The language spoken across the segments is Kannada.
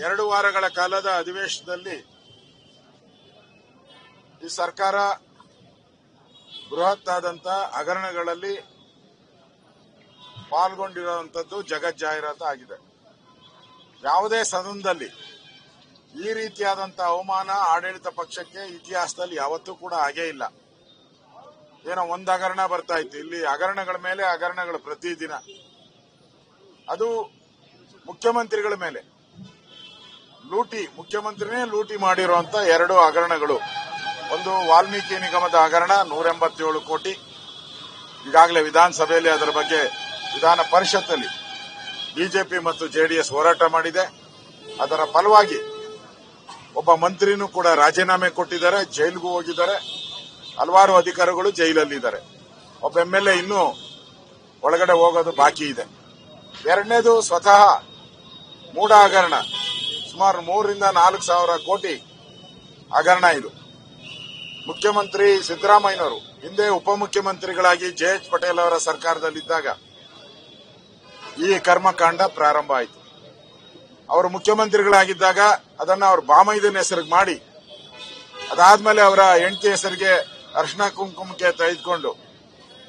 2 ವಾರಗಳ ಕಾಲದ ಅಧಿವೇಶನದಲ್ಲಿ ಈ ಸರ್ಕಾರ ಬೃಹತ್ ಆದಂತ ಹಗರಣಗಳಲ್ಲಿ ಪಾಲ್ಗೊಂಡಿರುವಂತದ್ದು ಜಗಜ್ಜಾಹೀರಾತು ಆಗಿದೆ. ಯಾವುದೇ ಸದನದಲ್ಲಿ ಈ ರೀತಿಯಾದಂತಹ ಅವಮಾನ ಆಡಳಿತ ಪಕ್ಷಕ್ಕೆ ಇತಿಹಾಸದಲ್ಲಿ ಯಾವತ್ತೂ ಕೂಡ ಆಗೇ ಇಲ್ಲ. ಏನೋ ಒಂದು ಹಗರಣ ಬರ್ತಾ ಇತ್ತು, ಇಲ್ಲಿ ಹಗರಣಗಳ ಮೇಲೆ ಹಗರಣಗಳು ಪ್ರತಿದಿನ. ಅದು ಮುಖ್ಯಮಂತ್ರಿಗಳ ಮೇಲೆ ಮುಖ್ಯಮಂತ್ರಿನೇ ಲೂಟಿ ಮಾಡಿರುವಂತ 2 ಹಗರಣಗಳು. ಒಂದು ವಾಲ್ಮೀಕಿ ನಿಗಮದ ಹಗರಣ 187 ಕೋಟಿ. ಈಗಾಗಲೇ ವಿಧಾನಸಭೆಯಲ್ಲಿ ಅದರ ಬಗ್ಗೆ ವಿಧಾನ ಪರಿಷತ್ತಲ್ಲಿ ಬಿಜೆಪಿ ಮತ್ತು ಜೆಡಿಎಸ್ ಹೋರಾಟ ಮಾಡಿದೆ. ಅದರ ಫಲವಾಗಿ ಒಬ್ಬ ಮಂತ್ರಿನೂ ಕೂಡ ರಾಜೀನಾಮೆ ಕೊಟ್ಟಿದ್ದಾರೆ, ಜೈಲಿಗೂ ಹೋಗಿದ್ದಾರೆ. ಹಲವಾರು ಅಧಿಕಾರಿಗಳು ಜೈಲಲ್ಲಿದ್ದಾರೆ. ಒಬ್ಬ ಎಂಎಲ್ಎ ಇನ್ನೂ ಒಳಗಡೆ ಹೋಗೋದು ಬಾಕಿ ಇದೆ. ಎರಡನೇದು ಸ್ವತಃ ಮೂಢ ಹಗರಣ, ಸುಮಾರು 3 ರಿಂದ 4 ಸಾವಿರ ಕೋಟಿ ಹಗರಣ. ಇದು ಮುಖ್ಯಮಂತ್ರಿ ಸಿದ್ದರಾಮಯ್ಯನವರು ಹಿಂದೆ ಉಪಮುಖ್ಯಮಂತ್ರಿಗಳಾಗಿ ಜೆ.ಎಚ್. ಪಟೇಲ್ ಅವರ ಸರ್ಕಾರದಲ್ಲಿದ್ದಾಗ ಈ ಕರ್ಮಕಾಂಡ ಪ್ರಾರಂಭ ಆಯಿತು. ಅವರು ಮುಖ್ಯಮಂತ್ರಿಗಳಾಗಿದ್ದಾಗ ಅದನ್ನು ಅವ್ರ ಬಾಮೈದನ ಹೆಸರಿಗೆ ಮಾಡಿ, ಅದಾದ್ಮೇಲೆ ಅವರ ಹೆಂಡತಿ ಹೆಸರಿಗೆ ಅರ್ಶನ ಕುಂಕುಮಕ್ಕೆ ತೆಗೆದುಕೊಂಡು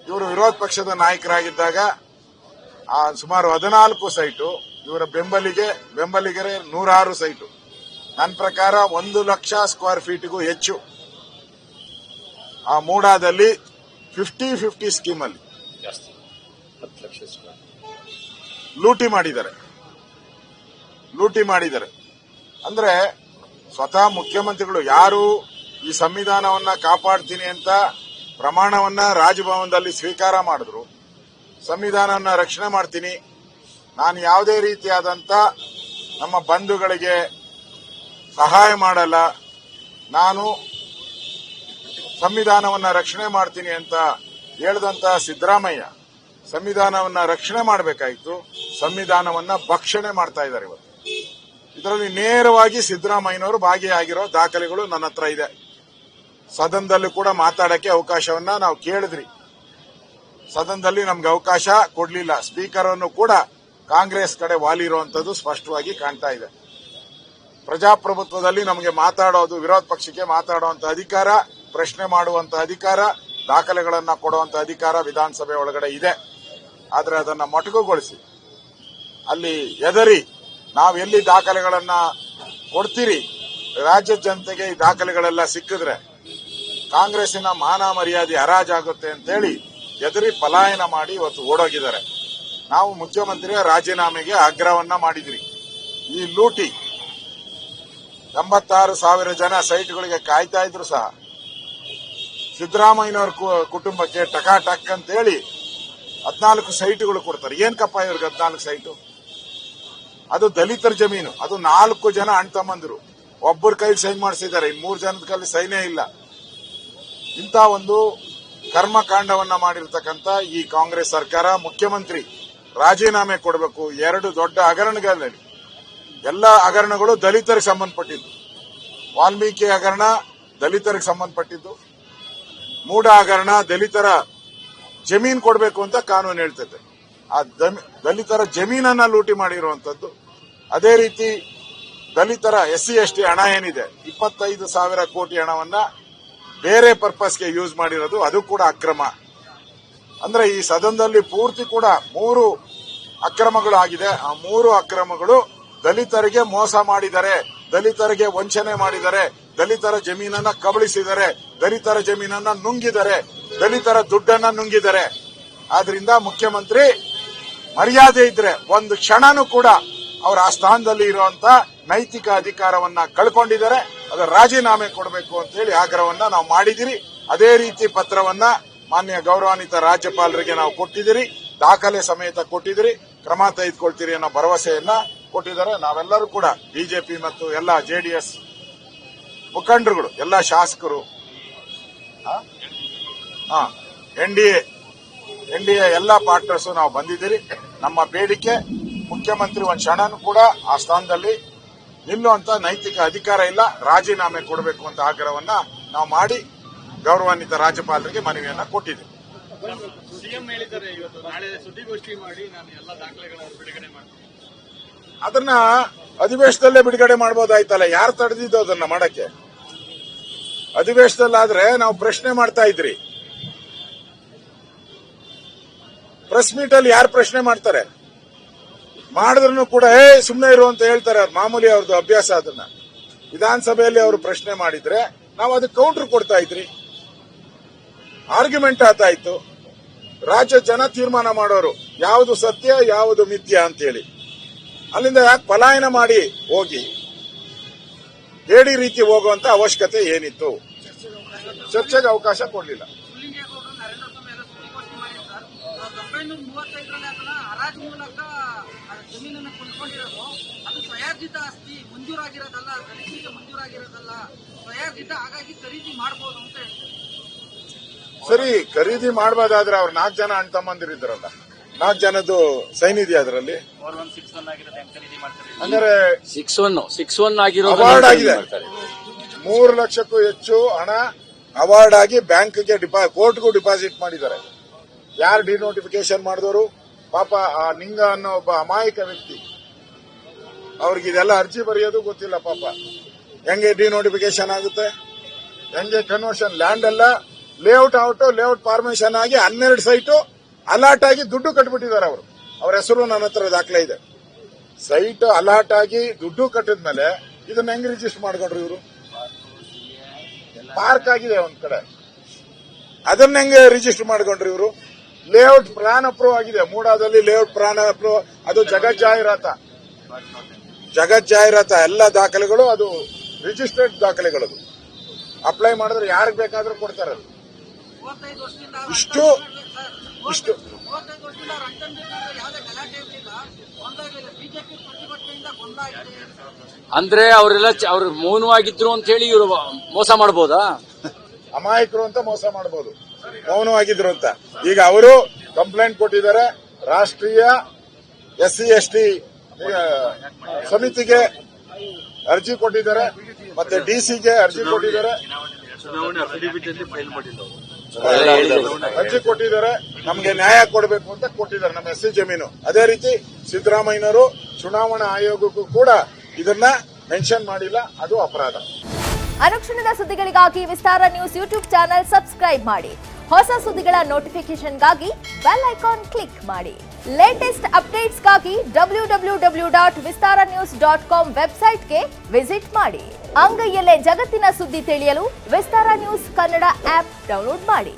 ಇವರು ವಿರೋಧ ಪಕ್ಷದ ನಾಯಕರಾಗಿದ್ದಾಗ ಸುಮಾರು 14 ಸೈಟು, ಇವರ ಬೆಂಬಲಿಗರೇ 106 ಸೈಟು. ನನ್ನ ಪ್ರಕಾರ 1 ಲಕ್ಷ ಸ್ಕ್ವೇರ್ ಫೀಟ್ಗೂ ಹೆಚ್ಚು ಆ ಮೂಡಾದಲ್ಲಿ 50-50 ಸ್ಕೀಮ್ ಅಲ್ಲಿ ಲೂಟಿ ಮಾಡಿದ್ದಾರೆ. ಅಂದ್ರೆ ಸ್ವತಃ ಮುಖ್ಯಮಂತ್ರಿಗಳು ಯಾರು ಈ ಸಂವಿಧಾನವನ್ನ ಕಾಪಾಡ್ತೀನಿ ಅಂತ ಪ್ರಮಾಣವನ್ನ ರಾಜಭವನದಲ್ಲಿ ಸ್ವೀಕಾರ ಮಾಡಿದ್ರು, ಸಂವಿಧಾನವನ್ನ ರಕ್ಷಣೆ ಮಾಡ್ತೀನಿ, ನಾನು ಯಾವುದೇ ರೀತಿಯಾದಂತ ನಮ್ಮ ಬಂಧುಗಳಿಗೆ ಸಹಾಯ ಮಾಡಲ್ಲ, ನಾನು ಸಂವಿಧಾನವನ್ನ ರಕ್ಷಣೆ ಮಾಡ್ತೀನಿ ಅಂತ ಹೇಳಿದಂತ ಸಿದ್ದರಾಮಯ್ಯ ಸಂವಿಧಾನವನ್ನ ರಕ್ಷಣೆ ಮಾಡಬೇಕಾಯಿತು, ಸಂವಿಧಾನವನ್ನ ಭಕ್ಷಣೆ ಮಾಡ್ತಾ ಇದ್ದಾರೆ. ಇವತ್ತು ಇದರಲ್ಲಿ ನೇರವಾಗಿ ಸಿದ್ದರಾಮಯ್ಯನವರು ಭಾಗಿಯಾಗಿರೋ ದಾಖಲೆಗಳು ನನ್ನ ಹತ್ರ ಇದೆ. ಸದನದಲ್ಲಿ ಕೂಡ ಮಾತಾಡಕ್ಕೆ ಅವಕಾಶವನ್ನ ನಾವು ಕೇಳಿದ್ರಿ, ಸದನದಲ್ಲಿ ನಮ್ಗೆ ಅವಕಾಶ ಕೊಡಲಿಲ್ಲ. ಸ್ಪೀಕರ್ ಅನ್ನು ಕೂಡ ಕಾಂಗ್ರೆಸ್ ಕಡೆ ವಾಲಿರುವಂತದ್ದು ಸ್ಪಷ್ಟವಾಗಿ ಕಾಣ್ತಾ ಇದೆ. ಪ್ರಜಾಪ್ರಭುತ್ವದಲ್ಲಿ ನಮಗೆ ಮಾತಾಡೋದು, ವಿರೋಧ ಪಕ್ಷಕ್ಕೆ ಮಾತಾಡುವಂತ ಅಧಿಕಾರ, ಪ್ರಶ್ನೆ ಮಾಡುವಂತ ಅಧಿಕಾರ, ದಾಖಲೆಗಳನ್ನ ಕೊಡುವಂತ ಅಧಿಕಾರ ವಿಧಾನಸಭೆ ಒಳಗಡೆ ಇದೆ. ಆದರೆ ಅದನ್ನ ಮೊಟಕುಗೊಳಿಸಿ ಅಲ್ಲಿ ಎದರಿ ನಾವೆಲ್ಲಿ ದಾಖಲೆಗಳನ್ನ ಕೊಡ್ತೀರಿ, ರಾಜ್ಯ ಜನತೆಗೆ ಈ ದಾಖಲೆಗಳೆಲ್ಲ ಸಿಕ್ಕಿದ್ರೆ ಕಾಂಗ್ರೆಸ್ಸಿನ ಮಾನ ಮರ್ಯಾದೆ ಹರಾಜಾಗುತ್ತೆ ಅಂತೇಳಿ ಎದರಿ ಪಲಾಯನ ಮಾಡಿ ಇವತ್ತು ಓಡೋಗಿದ್ದಾರೆ. ನಾವು ಮುಖ್ಯಮಂತ್ರಿಯ ರಾಜೀನಾಮೆಗೆ ಆಗ್ರಹವನ್ನ ಮಾಡಿದ್ರಿ. ಈ ಲೂಟಿ 86,000 ಜನ ಸೈಟ್ಗಳಿಗೆ ಕಾಯ್ತಾ ಇದ್ರು ಸಹ ಸಿದ್ದರಾಮಯ್ಯನವರ ಕುಟುಂಬಕ್ಕೆ ಟಕಾಟಕ್ ಅಂತೇಳಿ 14 ಸೈಟ್ಗಳು ಕೊಡ್ತಾರೆ. ಏನ್ ಕಪ್ಪ ಇವ್ರಿಗೆ 14 ಸೈಟು? ಅದು ದಲಿತರ ಜಮೀನು. ಅದು 4 ಜನ ಅಣ್ಣ ತಮ್ಮಂದಿರು ಒಬ್ಬರ ಕೈಲಿ ಸೈನ್ ಮಾಡಿಸಿದ್ದಾರೆ, 3 ಜನದ ಕೈಲಿ ಸೈನೇ ಇಲ್ಲ. ಇಂಥ ಒಂದು ಕರ್ಮಕಾಂಡವನ್ನ ಮಾಡಿರ್ತಕ್ಕಂಥ ಈ ಕಾಂಗ್ರೆಸ್ ಸರ್ಕಾರ, ಮುಖ್ಯಮಂತ್ರಿ ರಾಜೀನಾಮೆ ಕೊಡಬೇಕು. 2 ದೊಡ್ಡ ಹಗರಣಗಳಲ್ಲಿ ಎಲ್ಲ ಹಗರಣಗಳು ದಲಿತರಿಗೆ ಸಂಬಂಧಪಟ್ಟಿದ್ದು. ವಾಲ್ಮೀಕಿ ಹಗರಣ ದಲಿತರಿಗೆ ಸಂಬಂಧಪಟ್ಟಿದ್ದು, ಮೂಢ ಹಗರಣ ದಲಿತರ ಜಮೀನು ಕೊಡಬೇಕು ಅಂತ ಕಾನೂನು ಹೇಳ್ತದೆ. ಆ ದಲಿತರ ಜಮೀನನ್ನ ಲೂಟಿ ಮಾಡಿರುವಂತದ್ದು. ಅದೇ ರೀತಿ ದಲಿತರ SC ST ಹಣ ಏನಿದೆ 25,000 ಕೋಟಿ ಹಣವನ್ನ ಬೇರೆ ಪರ್ಪಸ್ಗೆ ಯೂಸ್ ಮಾಡಿರೋದು, ಅದು ಕೂಡ ಅಕ್ರಮ. ಅಂದ್ರೆ ಈ ಸದನದಲ್ಲಿ ಪೂರ್ತಿ ಕೂಡ 3 ಅಕ್ರಮಗಳು ಆಗಿದೆ. ಆ 3 ಅಕ್ರಮಗಳು ದಲಿತರಿಗೆ ಮೋಸ ಮಾಡಿದ್ದಾರೆ, ದಲಿತರಿಗೆ ವಂಚನೆ ಮಾಡಿದ್ದಾರೆ, ದಲಿತರ ಜಮೀನನ್ನ ಕಬಳಿಸಿದ್ದಾರೆ, ದಲಿತರ ಜಮೀನನ್ನ ನುಂಗಿದ್ದಾರೆ, ದಲಿತರ ದುಡ್ಡನ್ನ ನುಂಗಿದ್ದಾರೆ. ಆದ್ರಿಂದ ಮುಖ್ಯಮಂತ್ರಿ ಮರ್ಯಾದೆ ಇದ್ರೆ ಒಂದು ಕ್ಷಣನೂ ಕೂಡ ಅವರ ಆ ಸ್ಥಾನದಲ್ಲಿ ಇರುವಂತ ನೈತಿಕ ಅಧಿಕಾರವನ್ನ ಕಳ್ಕೊಂಡಿದ್ದಾರೆ. ಅದರ ರಾಜೀನಾಮೆ ಕೊಡಬೇಕು ಅಂತ ಹೇಳಿ ಆಗ್ರಹವನ್ನ ನಾವು ಮಾಡಿದಿರಿ. ಅದೇ ರೀತಿ ಪತ್ರವನ್ನ ಮಾನ್ಯ ಗೌರವಾನ್ವಿತ ರಾಜ್ಯಪಾಲರಿಗೆ ನಾವು ಕೊಟ್ಟಿದ್ದೀರಿ, ದಾಖಲೆ ಸಮೇತ ಕೊಟ್ಟಿದ್ದೀರಿ, ಕ್ರಮ ತೆಗೆದುಕೊಳ್ತೀರಿ ಅನ್ನೋ ಭರವಸೆಯನ್ನ ಕೊಟ್ಟಿದ್ದಾರೆ. ನಾವೆಲ್ಲರೂ ಕೂಡ ಬಿಜೆಪಿ ಮತ್ತು ಎಲ್ಲ ಜೆಡಿಎಸ್ ಮುಖಂಡರುಗಳು, ಎಲ್ಲ ಶಾಸಕರು, ಎನ್ಡಿಎ ಎಲ್ಲ ಪಾರ್ಟ್ನರ್ಸ್ ನಾವು ಬಂದಿದ್ದೀರಿ. ನಮ್ಮ ಬೇಡಿಕೆ ಮುಖ್ಯಮಂತ್ರಿ ಒಂದು ಕ್ಷಣನೂ ಕೂಡ ಆ ಸ್ಥಾನದಲ್ಲಿ ನಿಲ್ಲುವಂತ ನೈತಿಕ ಅಧಿಕಾರ ಇಲ್ಲ, ರಾಜೀನಾಮೆ ಕೊಡಬೇಕು ಅಂತ ಆಗ್ರಹವನ್ನ ನಾವು ಮಾಡಿ ಗೌರವಾನ್ವಿತ ರಾಜ್ಯಪಾಲರಿಗೆ ಮನವಿಯನ್ನ ಕೊಟ್ಟಿದ್ದೀವಿ. ಸಿಎಂ ಹೇಳಿದ್ದಾರೆ ಇವತ್ತು ನಾಳೆ ಸುದ್ದಿಗೋಷ್ಠಿ ಮಾಡಿ ನಾನು ಎಲ್ಲ ದಾಖಲೆಗಳನ್ನು ಬಿಡುಗಡೆ ಮಾಡ್ತೀನಿ. ಅದನ್ನ ಅಧಿವೇಶನದಲ್ಲೇ ಬಿಡುಗಡೆ ಮಾಡಬಹುದಾಯ್ತಲ್ಲ, ಯಾರು ತಡೆದಿದ್ದು ಅದನ್ನ ಮಾಡಕ್ಕೆ? ಅಧಿವೇಶನದಲ್ಲಾದ್ರೆ ನಾವು ಪ್ರಶ್ನೆ ಮಾಡ್ತಾ ಇದ್ರಿ. ಪ್ರೆಸ್ ಮೀಟ್ ಅಲ್ಲಿ ಯಾರು ಪ್ರಶ್ನೆ ಮಾಡ್ತಾರೆ? ಮಾಡಿದ್ರು ಕೂಡ ಸುಮ್ಮನೆ ಇರು ಅಂತ ಹೇಳ್ತಾರೆ. ಅವ್ರು ಮಾಮೂಲಿ ಅವ್ರದ್ದು ಅಭ್ಯಾಸ. ಅದನ್ನ ವಿಧಾನಸಭೆಯಲ್ಲಿ ಅವರು ಪ್ರಶ್ನೆ ಮಾಡಿದ್ರೆ ನಾವು ಅದಕ್ಕೆ ಕೌಂಟರ್ ಕೊಡ್ತಾ ಇದ್ರಿ, ಆರ್ಗ್ಯುಮೆಂಟ್ ಆಗ್ತಾ ಇತ್ತು. ರಾಜ್ಯ ಜನ ತೀರ್ಮಾನ ಮಾಡೋರು ಯಾವುದು ಸತ್ಯ ಯಾವುದು ಮಿಥ್ಯ ಅಂತೇಳಿ. ಅಲ್ಲಿಂದ ಯಾಕೆ ಪಲಾಯನ ಮಾಡಿ ಹೋಗಿ ಹೇಳಿ ರೀತಿ ಹೋಗುವಂತ ಅವಶ್ಯಕತೆ ಏನಿತ್ತು? ಚರ್ಚೆಗೆ ಅವಕಾಶ ಕೊಡಲಿಲ್ಲ. ಸರಿ, ಖರೀದಿ ಮಾಡಬಹುದಾದ್ರೆ ಅವ್ರು 4 ಜನ ಅಣ್ಣ ತಮ್ಮಂದಿರಿದ್ರಲ್ಲ, 4 ಜನದ್ದು ಸೈನ್ ಇದೆಯಾ ಅದರಲ್ಲಿ? ಅಂದ್ರೆ 6-1 ಆಗಿರೋ ಅವಾರ್ಡ್ ಆಗಿದೆ. 3 ಲಕ್ಷಕ್ಕೂ ಹೆಚ್ಚು ಹಣ ಅವಾರ್ಡ್ ಆಗಿ ಬ್ಯಾಂಕ್ಗೆ ಕೋರ್ಟ್ಗೂ ಡಿಪಾಸಿಟ್ ಮಾಡಿದ್ದಾರೆ. ಯಾರು ಡಿನೋಟಿಫಿಕೇಶನ್ ಮಾಡಿದವರು? ಪಾಪ ಆ ನಿಂಗ ಅನ್ನೋ ಒಬ್ಬ ಅಮಾಯಕ ವ್ಯಕ್ತಿ. ಅವ್ರಿಗೆ ಇದೆಲ್ಲ ಅರ್ಜಿ ಬರೆಯೋದು ಗೊತ್ತಿಲ್ಲ ಪಾಪ. ಹೆಂಗೆ ಡಿನೋಟಿಫಿಕೇಶನ್ ಆಗುತ್ತೆ? ಹೆಂಗೆ ಕನ್ವರ್ಷನ್? ಲ್ಯಾಂಡ್ ಎಲ್ಲ ಲೇಔಟ್ ಲೇಔಟ್ ಫಾರ್ಮೇಶನ್ ಆಗಿ 12 ಸೈಟು ಅಲಾಟ್ ಆಗಿ ದುಡ್ಡು ಕಟ್ಬಿಟ್ಟಿದ್ದಾರೆ ಅವರು. ಅವ್ರ ಹೆಸರು ನನ್ನ ಹತ್ರ ದಾಖಲೆ ಇದೆ. ಸೈಟ್ ಅಲಾಟ್ ಆಗಿ ದುಡ್ಡು ಕಟ್ಟಿದ್ಮೇಲೆ ಇದನ್ನ ಹೆಂಗ್ ರಿಜಿಸ್ಟರ್ ಮಾಡ್ಕೊಂಡ್ರು ಇವರು? ಪಾರ್ಕ್ ಆಗಿದೆ ಒಂದ್ ಕಡೆ, ಅದನ್ನ ಹೆಂಗೆ ರಿಜಿಸ್ಟರ್ ಮಾಡ್ಕೊಂಡ್ರು ಇವರು? ಲೇಔಟ್ ಪ್ಲಾನ್ ಅಪ್ರೂವ್ ಆಗಿದೆ. ಮೂಡಾದಲ್ಲಿ ಲೇಔಟ್ ಪ್ಲಾನ್ ಅಪ್ರೂವ್, ಅದು ಜಗತ್ ಜಾಹೀರಾತ ಎಲ್ಲ ದಾಖಲೆಗಳು, ಅದು ರಿಜಿಸ್ಟರ್ಡ್ ದಾಖಲೆಗಳು. ಅಪ್ಲೈ ಮಾಡಿದ್ರೆ ಯಾರಿಗೆ ಬೇಕಾದ್ರೂ ಕೊಡ್ತಾರೆ. ಇಷ್ಟು ಅಂದ್ರೆ ಅವರೆಲ್ಲ ಅವ್ರು ಮೌನವಾಗಿದ್ರು ಅಂತ ಹೇಳಿ ಇವರು ಮೋಸ ಮಾಡಬಹುದಾ? ಅಮಾಯಕರು ಅಂತ ಮೋಸ ಮಾಡಬಹುದು, ಮೌನವಾಗಿದ್ರು ಅಂತ. ಈಗ ಅವರು ಕಂಪ್ಲೇಂಟ್ ಕೊಟ್ಟಿದ್ದಾರೆ. ರಾಷ್ಟ್ರೀಯ SC ST ಸಮಿತಿಗೆ ಅರ್ಜಿ ಕೊಟ್ಟಿದ್ದಾರೆ, ಮತ್ತೆ DC-ಗೆ ಅರ್ಜಿ ಕೊಟ್ಟಿದ್ದಾರೆ. ಅರ್ಜಿ ಕೊಟ್ಟಿದ್ದಾರೆ, ನಮ್ಗೆ ನ್ಯಾಯ ಕೊಡಬೇಕು ಅಂತ ಕೊಟ್ಟಿದ್ದಾರೆ, ನಮ್ಮ SC ಜಮೀನು. ಅದೇ ರೀತಿ ಸಿದ್ದರಾಮಯ್ಯನವರು ಚುನಾವಣಾ ಆಯೋಗಕ್ಕೂ ಕೂಡ ಇದನ್ನ ಮೆನ್ಷನ್ ಮಾಡಿಲ್ಲ, ಅದು ಅಪರಾಧ. ಅನುಕ್ಷಣದ ಸುದ್ದಿಗಳಿಗಾಗಿ ವಿಸ್ತಾರ ನ್ಯೂಸ್ ಯೂಟ್ಯೂಬ್ ಚಾನೆಲ್ ಸಬ್ಸ್ಕ್ರೈಬ್ ಮಾಡಿ. ಹೊಸ ಸುದ್ದಿಗಳ ನೋಟಿಫಿಕೇಶನ್ಗಾಗಿ ಬೆಲ್ ಐಕಾನ್ ಕ್ಲಿಕ್ ಮಾಡಿ. ಲೇಟೆಸ್ಟ್ ಅಪ್ಡೇಟ್ಸ್ಗಾಗಿ www.vistaranews.com ವೆಬ್ಸೈಟ್ಗೆ ವಿಸಿಟ್ ಮಾಡಿ. ಅಂಗೈಯಲ್ಲೇ ಜಗತ್ತಿನ ಸುದ್ದಿ ತಿಳಿಯಲು ವಿಸ್ತಾರ ನ್ಯೂಸ್ ಕನ್ನಡ ಆಪ್ ಡೌನ್ಲೋಡ್ ಮಾಡಿ.